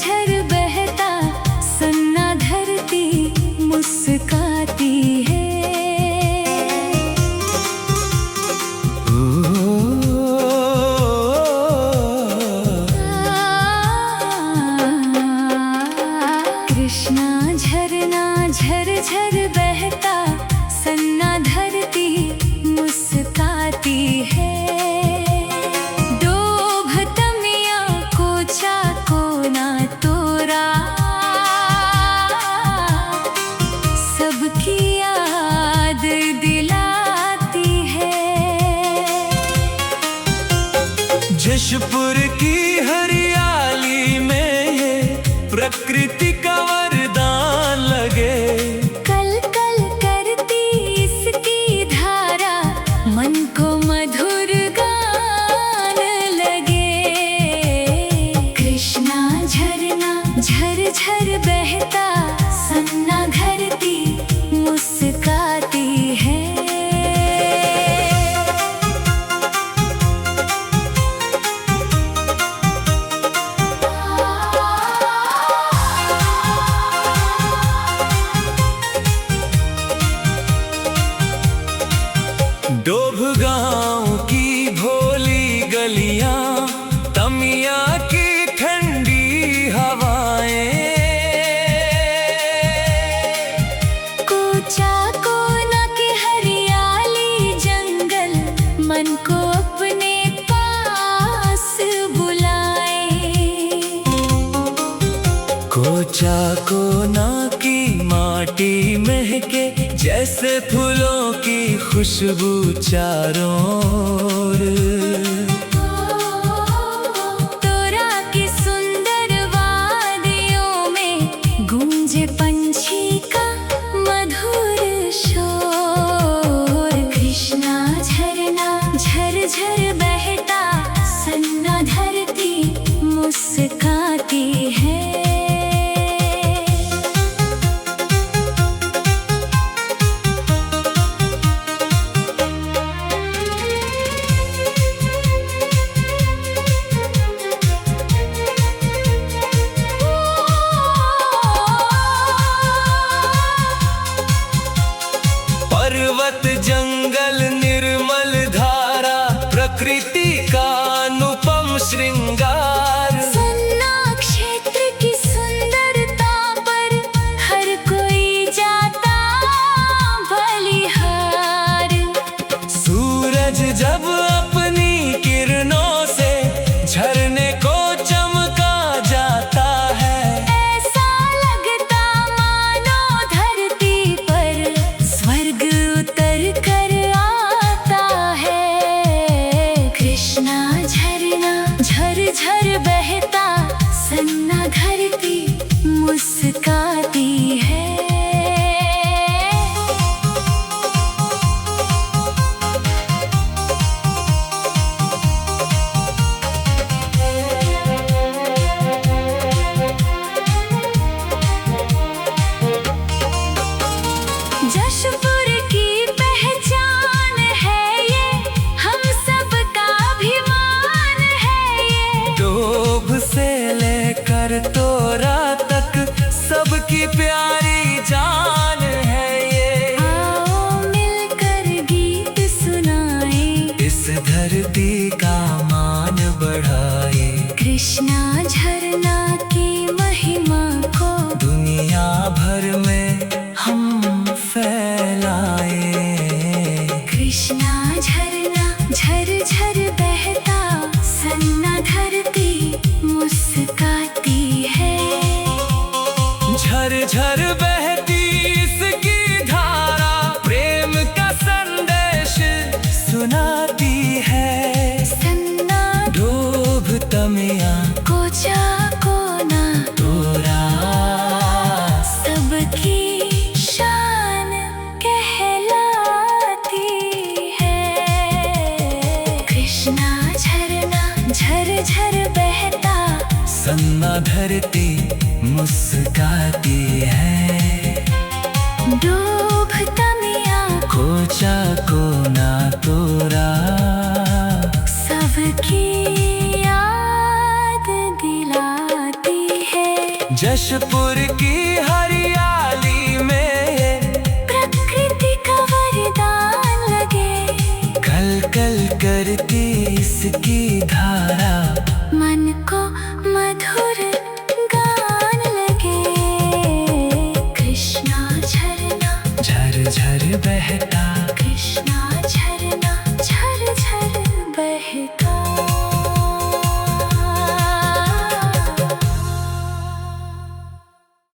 झर बहता सन्ना धरती मुस्काती है। कृष्णा झरना झर झर बहता सन्ना धरती मुस्काती है। सबकी याद दिलाती है। जशपुर की हरियाली में ये प्रकृति का वरदान लगे। कल कल करती इसकी धारा मन को मधुर गान लगे। कृष्णा झरना झर झर बहता सन्ना धरती मुस्काती है। डोभ गांव की भोली गलियां, तमिया की ठंडी हवाएं, कोचा कोना की हरियाली जंगल मन को अपने पास बुलाए। कोचा कोना की माटी महके जैसे फूलों की खुशबू चारों ओर। तोरा की सुंदर वादियों में गूंजे पंछी का मधुर शोर। कृष्णा झरना झर झर बहता सन्ना धरती मुस्काती है। पर्वत जंगल निर्मल धारा, प्रकृति का अनुपम श्रृंगार। सन्ना क्षेत्र की सुंदरता पर हर कोई जाता बलिहार। सूरज जब अपनी किरणों से झरने को चमका जाता है, ऐसा लगता मानो धरती पर स्वर्ग उतर कर आता है। कृष्णा झरना झर झर बहता सन्ना धरती मुस्काती है। जशपुर की पहचान है ये, हम सबका अभिमान है ये। डोभ से लेकर तोरा तक सबकी प्यारी जान है ये। आओ मिलकर गीत सुनाए, इस धरती का मान बढ़ाए। कृष्णा झरना की महिमा को दुनिया भर में हम फैलाए। कृष्णा झरना झर झर बहता सन्ना धरती मुस्काती है। झर झर बहती इसकी धारा प्रेम का संदेश सुनाती है। सन्ना डोभ तमिया कोचा कोना तोरा सबकी शान कहलाती है। कृष्णा झरना झर झर बहता सन्ना धरती मुस्काती है। डूब तमिया कोचा कोना तोरा सबकी याद दिलाती है। की धारा मन को मधुर गान लगे। कृष्णा झरना झर झर बहता कृष्णा